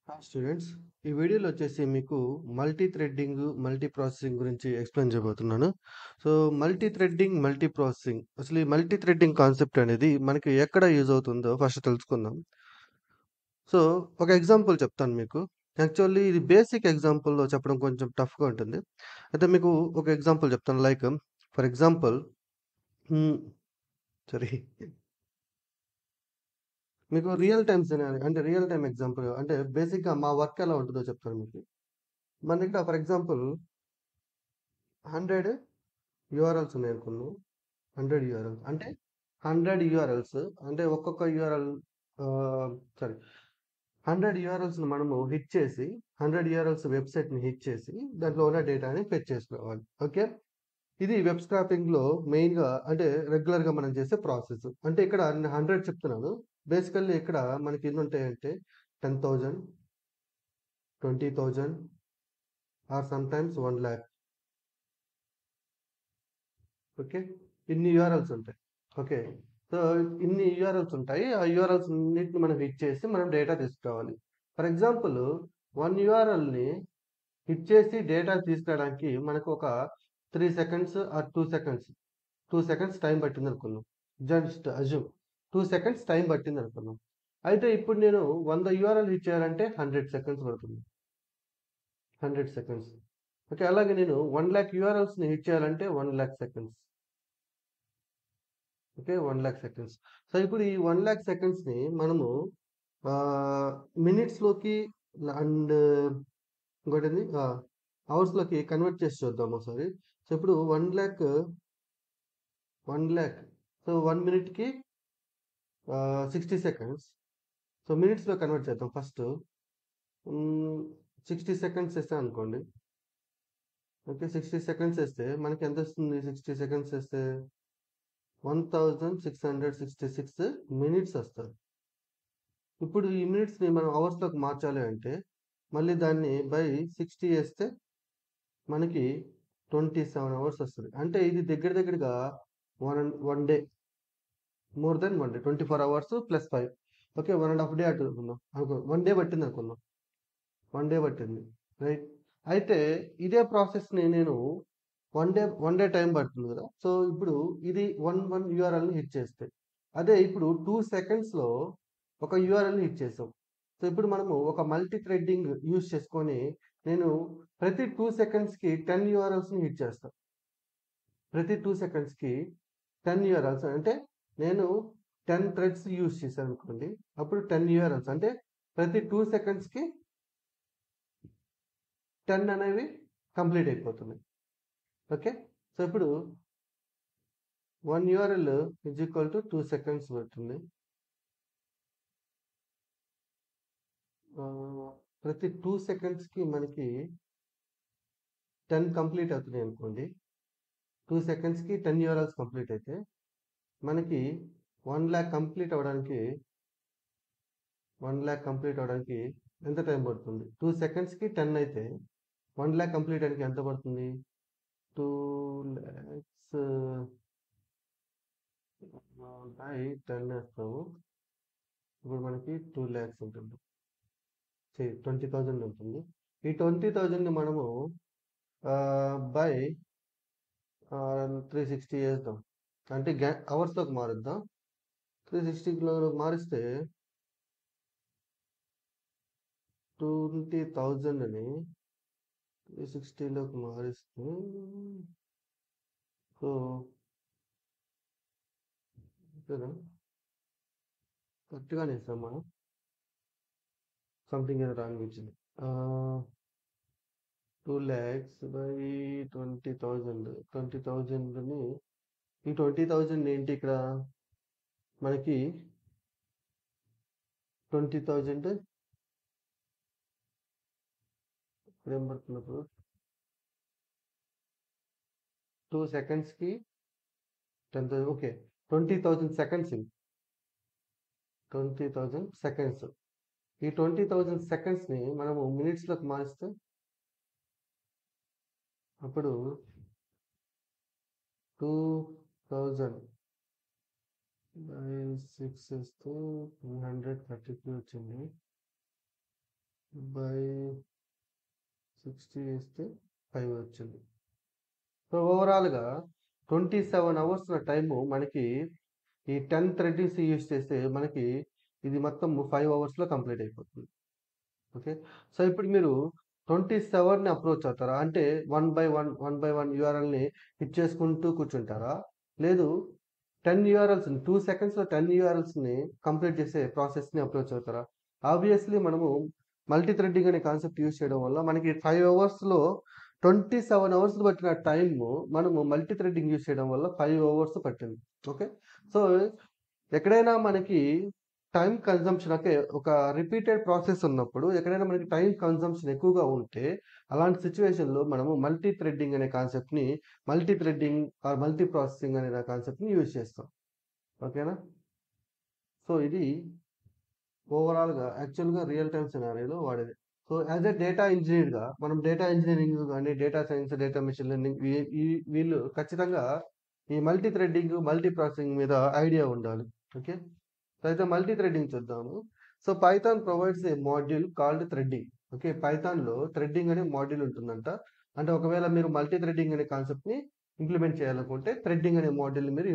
Hi students. ఈ వీడియోలో వచ్చేసి మీకు మల్టీ థ్రెడ్డింగ్, మల్టీ ప్రాసెసింగ్ గురించి ఎక్స్‌ప్లెయిన్ చేయబోతున్నాను. So, multi threading, multi processing అసలు ఈ మల్టీ థ్రెడ్డింగ్ కాన్సెప్ట్ అనేది మనకి ఎక్కడ యూజ్ అవుతుందో ఫస్ట్ తెలుసుకుందాం. సో, ఒక ఎగ్జాంపుల్ చెప్తాను మీకు. యాక్చువల్లీ ఇది బేసిక్ ఎగ్జాంపుల్‌లో చెప్పడం కొంచెం టఫ్‌గా ఉంటుంది. అయితే మీకు ఒక ఎగ్జాంపుల్ చెప్తాను. లైక్ ఫర్ ఎగ్జాంపుల్ హ్మ్. సారీ. మీకు రియల్ టైమ్ సినారియో అంటే రియల్ టైమ్ ఎగ్జాంపుల్ అంటే బేసిక్‌గా మా వర్క్ ఎలా ఉంటుందో చెప్తాను మీకు. మన దగ్గర ఫర్ ఎగ్జాంపుల్ 100 యూఆర్ఎల్స్ ఉన్నాయనుకుందాం. 100 యూఆర్ఎల్స్ అంటే 100 యూఆర్ఎల్స్ అంటే ఒక్కొక్క యూఆర్ఎల్ సారీ 100 యూఆర్ఎల్స్‌ని మనము హిట్ చేసి 100 యూఆర్ఎల్స్ వెబ్‌సైట్‌ని హిట్ చేసి దాంట్లో ఉన్న డేటాని ఫెచ్ చేసుకోవాలి. ఓకే. ఇది వెబ్ స్క్రాపింగ్‌లో మెయిన్‌గా అంటే రెగ్యులర్‌గా మనం చేసే ప్రాసెస్. అంటే ఇక్కడ నేను 100 చెప్తున్నాను. బేసికల్లీ ఇక్కడ మనకి ఎన్ని ఉంటాయంటే 10,000, 20,000 ఆర్ సమ్‌టైమ్స్ 1,00,000. ఓకే. ఇన్ని యూఆర్ఎల్స్ ఉంటాయి. ఓకే. సో, ఇన్ని యూఆర్ఎల్స్ ఉంటాయి. ఆ యూఆర్ఎల్స్ అన్నిటిని మనం హిట్ చేసి మనం డేటా తీసుకురావాలి. ఫర్ ఎగ్జాంపుల్ 1 యూఆర్ఎల్‌ని హిట్ చేసి డేటా తీసుకురావడానికి మనకు ఒక 3 seconds or 2 seconds, 2 seconds time పట్టిందనుకుందాం. జస్ట్ అజ్యూమ్ 2 సెకండ్స్ టైం పట్టిందనుకుందాం. అయితే ఇప్పుడు నేను 100 యూఆర్ఎల్ హిట్ చేయాలంటే 100 సెకండ్స్ పడుతుంది. 100 సెకండ్స్. ఓకే. అలాగే నేను 1,00,000 యూఆర్ఎల్స్‌ని హిట్ చేయాలంటే 1,00,000 సెకండ్స్. ఓకే. 1,00,000 సెకండ్స్. సో, ఇప్పుడు ఈ 1,00,000 సెకండ్స్‌ని మనము ఆహ్, మినిట్స్‌లోకి అండ్ ఇంకోటేంది అవర్స్‌లోకి కన్వర్ట్ చేసి చూద్దాం ఒకసారి. సో, ఇప్పుడు 1,00,000 సో, 1 మినిట్‌కి 60 సెకండ్స్. సో, మినిట్స్‌లో కన్వర్ట్ చేద్దాం ఫస్టు. హ్మ్. 60 సెకండ్స్ ఏసామనుకోండి. ఓకే. 60 సెకండ్స్ ఏస్తే మనకెంతొస్తుంది 60 సెకండ్స్ ఏస్తే 1666 మినిట్స్ ఒస్తది. ఇప్పుడు ఈ మినిట్స్‌ని మనం అవర్స్‌లోకి మార్చాలి అంటే, మళ్ళీ దాన్ని బై 60 ఏస్తే మనకి 27 అవర్స్ ఒస్తది. అంటే ఇది దగ్గర దగ్గరగా 1 day. More than 1 day. 24 hours plus 5. Okay. 1 ½ day అనుకుందాం. 1 డే పట్టిందనుకుందాం. 1 డే పట్టింది. రైట్. అయితే ఇదే ప్రాసెస్‌ని నేను 1 డే టైం పడుతుంది గదా! సో, ఇప్పుడు ఇది 1 యూఆర్ఎల్‌ని హిట్ చేస్తే. అదే ఇప్పుడు 2 సెకండ్స్‌లో ఒక యూఆర్ఎల్‌ని హిట్ చేసాం. సో, ఇప్పుడు మనము ఒక మల్టీ థ్రెడ్డింగ్ యూజ్ చేసుకొని నేను ప్రతి 2 సెకండ్స్‌కి 10 యూఆర్ఎల్స్‌ని హిట్ చేస్తా. ప్రతి 2 సెకండ్స్‌కి 10 యూఆర్ఎల్స్ అంటే నేను 10 థ్రెడ్స్ యూజ్ చేశాననుకోండి. అప్పుడు 10 యూఆర్ఎల్స్ అంటే ప్రతి 2 సెకండ్స్‌కి 10 అనేవి కంప్లీట్ అయిపోతున్నాయి. ఓకే. సో, ఇప్పుడు 1 URL is equal to 2 seconds పడుతుంది. ప్రతి 2 సెకండ్స్‌కి మనకి 10 కంప్లీట్ అవుతున్నాయి అనుకోండి. 2 సెకండ్స్‌కి 10 యూఆర్ఎల్స్ కంప్లీట్ అయితే మనకి 1,00,000 కంప్లీట్ అవ్వడానికి 1,00,000 కంప్లీట్ అవ్వడానికి ఎంత టైం పడుతుంది? 2 సెకండ్స్‌కి 10 అయితే 1,00,000 కంప్లీట్ అవ్వడానికి ఎంత పడుతుంది? 2,00,000 బై 10 ఏస్తాము. ఇప్పుడు మనకి 2,00,000 ఉంటుంది. 20,000 ఉంటుంది. ఈ 20,000ని మనము బై 360 ఏద్దాం. అంటే అవర్స్‌లోకి మారుద్దాం. 360లోకి మారిస్తే 20,000ని 360లోకి మారిస్తే సో, అంతేనా? కరెక్ట్‌గానే ఏసాం మనం. సంథింగ్ ఏదో రాంగ్ వచ్చింది. 2,00,000 బై 20,000. 20,000ని ఈ 20,000 ఏంటి ఇక్కడ మనకి 20,000 ఇప్పుడేం పడుతున్నప్పుడు 2 సెకండ్స్‌కి 10,000 ఓకే. 20,000 సెకండ్స్ ఇవి. 20,000 సెకండ్స్. ఈ 20,000 సెకండ్స్‌ని మనము మినిట్స్‌లోకి మారిస్తే అప్పుడు 2,000 బై 6 ఇస్తే 333 వచ్చింది. బై 60 వేస్తే 5 వచ్చింది. సో ఓవరాల్గా 27 అవర్స్ టైము మనకి ఈ 10 థ్రెడ్స్ యూస్ చేస్తే మనకి ఇది మొత్తం 5 అవర్స్లో కంప్లీట్ అయిపోతుంది. ఓకే, సో ఇప్పుడు మీరు 27ని అప్రోచ్ అవుతారా? అంటే 1 by 1 యూఆర్ఎల్ని హిట్ చేసుకుంటూ కూర్చుంటారా? లేదు 10 యూఆర్ఎల్స్ 2 సెకండ్స్లో 10 యూఆర్ఎల్స్ని కంప్లీట్ చేసే ప్రాసెస్ని అప్రోచ్ అవుతారా? ఆబ్వియస్లీ మనము మల్టీ థ్రెడ్డింగ్ అనే కాన్సెప్ట్ యూస్ చేయడం వల్ల మనకి 5 అవర్స్లో 27 అవర్స్ పట్టిన టైము మనము మల్టీ థ్రెడ్డింగ్ యూస్ చేయడం వల్ల 5 అవర్స్ పట్టింది. ఓకే, సో ఎక్కడైనా మనకి టైం కన్జంప్షన్ అంటే ఒక రిపీటెడ్ ప్రాసెస్ ఉన్నప్పుడు ఎక్కడైనా మనకి టైం కన్జంప్షన్ ఎక్కువగా ఉంటే అలాంటి సిచ్యువేషన్లో మనము మల్టీ థ్రెడ్డింగ్ అనే కాన్సెప్ట్ని multi threading or multi processing అనే కాన్సెప్ట్ని యూజ్ చేస్తాం. ఓకేనా? సో ఇది ఓవరాల్గా యాక్చువల్గా రియల్ టైమ్ సినారియోలో వాడేది. సో యాజ్ ఎ డేటా ఇంజనీర్గా మనం డేటా ఇంజనీరింగ్ కానీ data science data machine learning వీళ్ళు ఖచ్చితంగా ఈ మల్టీ థ్రెడ్డింగ్ మల్టీ ప్రాసెసింగ్ మీద ఐడియా ఉండాలి. ఓకే, సో అయితే మల్టీ థ్రెడ్డింగ్ చూద్దాము. So Python provides a module called threading. Okay, పైథాన్లో థ్రెడ్డింగ్ అనే మాడ్యూల్ ఉంటుందంట. అంటే ఒకవేళ మీరు మల్టీ థ్రెడ్డింగ్ అనే కాన్సెప్ట్ని ఇంప్లిమెంట్ చేయాలనుకుంటే థ్రెడ్డింగ్ అనే మాడ్యూల్ని మీరు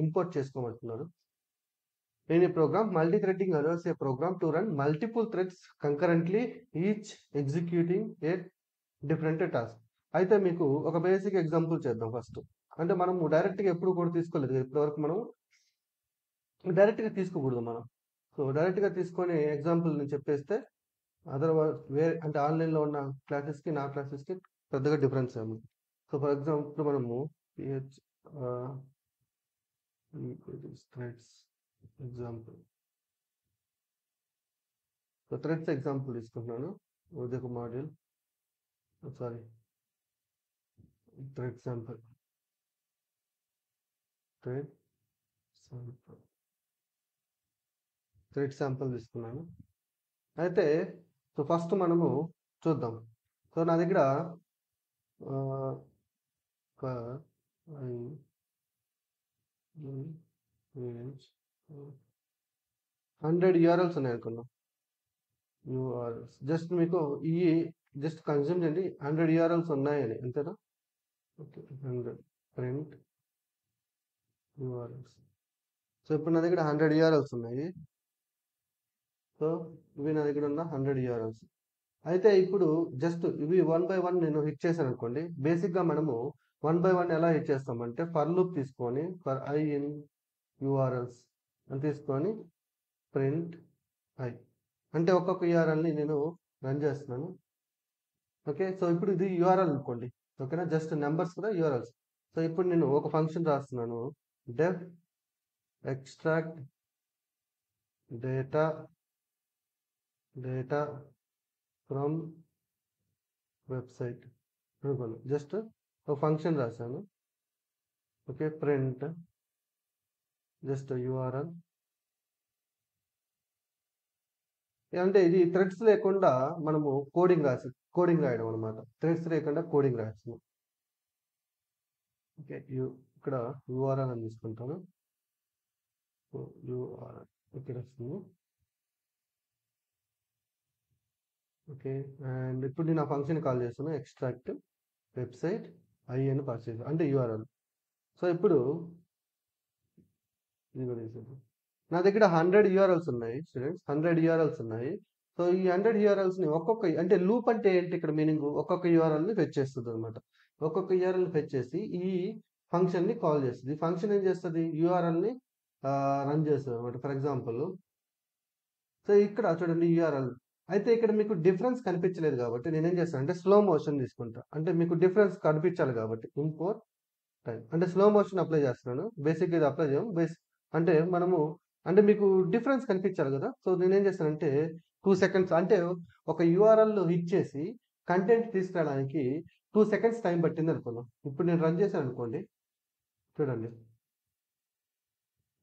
import చేసుకోమంటున్నారు. In a program, multi-threading allows a program to run multiple threads concurrently, each executing a different task. అయితే మీకు ఒక బేసిక్ ఎగ్జాంపుల్ చేద్దాం ఫస్ట్. అంటే మనము డైరెక్ట్గా ఎప్పుడు కూడా తీసుకోలేదు, ఇప్పటివరకు మనం డైరెక్ట్గా తీసుకోకూడదు మనం. సో డైరెక్ట్గా తీసుకొని ఎగ్జాంపుల్ నేను చెప్పేస్తే అదర్వైజ్ అంటే ఆన్లైన్లో ఉన్న క్లాసెస్కి నా క్లాసెస్కి పెద్దగా డిఫరెన్స్ ఏమి. సో ఫర్ ఎగ్జాంపుల్ మనము threads example, so threads example తీసుకుంటున్నాను. ఒక మాడ్యూల్ సారీ థ్రెడ్ శాంపుల్ తీసుకున్నాను. అయితే సో ఫస్ట్ మనము చూద్దాం. సో నా దగ్గర 100 యూఆర్ఎల్స్ ఉన్నాయి అనుకున్నాం. యూఆర్ఎల్స్ జస్ట్ మీకు ఈ జస్ట్ కన్జ్యూమ్ చేయండి, 100 యూఆర్ఎల్స్ ఉన్నాయని, అంతేనా? Okay, 100 print URLs. సో ఇప్పుడు నా దగ్గర 100 యూఆర్ఎల్స్ ఉన్నాయి. సో ఇవి నా దగ్గర ఉన్న 100 యూఆర్ఎల్స్. అయితే ఇప్పుడు జస్ట్ ఇవి 1 by 1 నేను హిట్ చేశాను అనుకోండి. బేసిక్గా మనము 1 by 1 ఎలా హిట్ చేస్తామంటే ఫర్ లూప్ తీసుకొని ఫర్ ఐ ఇన్ యూఆర్ఎల్స్ అని తీసుకొని ప్రింట్ ఐ అంటే ఒక్కొక్క యూఆర్ఎల్ని నేను రన్ చేస్తున్నాను. ఓకే, సో ఇప్పుడు ఇది యూఆర్ఎల్ అనుకోండి. ఓకేనా, జస్ట్ నెంబర్స్ కూడా యూఆర్ఎల్స్. సో ఇప్పుడు నేను ఒక ఫంక్షన్ రాస్తున్నాను, డెఫ్ ఎక్స్ట్రాక్ట్ డేటా ఫ్రమ్ వెబ్సైట్ అనుకోండి. జస్ట్ ఒక ఫంక్షన్ రాశాను. Okay, print just URL. అంటే ఇది థ్రెడ్స్ లేకుండా మనము కోడింగ్ రాయడం అనమాట. థ్రెడ్స్ లేకుండా కోడింగ్ రాస్తాము. ఓకే, ఇక్కడ యూఆర్ఎల్ అని తీసుకుంటాను. యూఆర్ఎల్ ఇక్కడ వస్తుంది. ఓకే, అండ్ ఇప్పుడు నేను ఆ ఫంక్షన్ కాల్ చేస్తాను, ఎక్స్ట్రాక్ట్ వెబ్సైట్ ఐ అని పాస్ చేస్తాను, అంటే యూఆర్ఎల్. సో ఇప్పుడు నా దగ్గర 100 యూఆర్ఎల్స్ ఉన్నాయి స్టూడెంట్స్, 100 యూఆర్ఎల్స్ ఉన్నాయి. సో ఈ 100 యూఆర్ఎల్స్ని ఒక్కొక్క, అంటే లూప్ అంటే ఏంటి ఇక్కడ మీనింగ్, ఒక్కొక్క యూఆర్ఎల్ని ఫెచ్ చేస్తుంది అనమాట. ఒక్కొక్క యూఆర్ఎల్ని ఫెచ్ చేసి ఈ ఫంక్షన్ని కాల్ చేస్తుంది. ఈ ఫంక్షన్ ఏం చేస్తుంది, యూఆర్ఎల్ని రన్ చేస్తుంది అనమాట. ఫర్ ఎగ్జాంపుల్ సో ఇక్కడ చూడండి యూఆర్ఎల్. అయితే ఇక్కడ మీకు డిఫరెన్స్ కనిపించలేదు కాబట్టి నేనేం చేస్తాను అంటే స్లో మోషన్ తీసుకుంటా. అంటే మీకు డిఫరెన్స్ కనిపించాలి కాబట్టి ఇంపోర్ట్ టైం అంటే స్లో మోషన్ అప్లై చేస్తున్నాను. బేసిక్గా ఇది అప్లై చేయం, అంటే మనము అంటే మీకు డిఫరెన్స్ కనిపించాలి కదా. సో నేనేం చేస్తానంటే 2 సెకండ్స్, అంటే ఒక యూఆర్ఎల్ హిట్ చేసి కంటెంట్ తీసుకురావడానికి 2 సెకండ్స్ టైం పట్టింది అనుకున్నాం. ఇప్పుడు నేను రన్ చేశాను అనుకోండి, చూడండి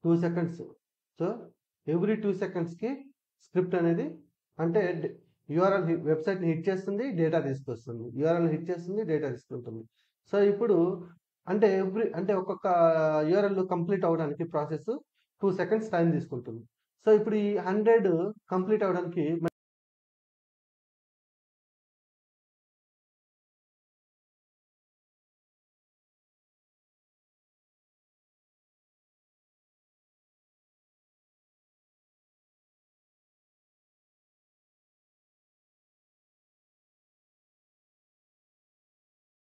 2 సెకండ్స్. సో ఎవ్రీ 2 సెకండ్స్కి స్క్రిప్ట్ అనేది అంటే యూఆర్ఎల్ వెబ్సైట్ని హిట్ చేస్తుంది, డేటా తీసుకొస్తుంది, యూఆర్ఎల్ హిట్ చేస్తుంది, డేటా తీసుకుంటుంది. సో ఇప్పుడు అంటే ఒక్కొక్క యూఆర్ఎల్ కంప్లీట్ అవ్వడానికి ప్రాసెస్ 2 సెకండ్స్ టైం తీసుకుంటుంది. సో ఇప్పుడు ఈ 100 కంప్లీట్ అవ్వడానికి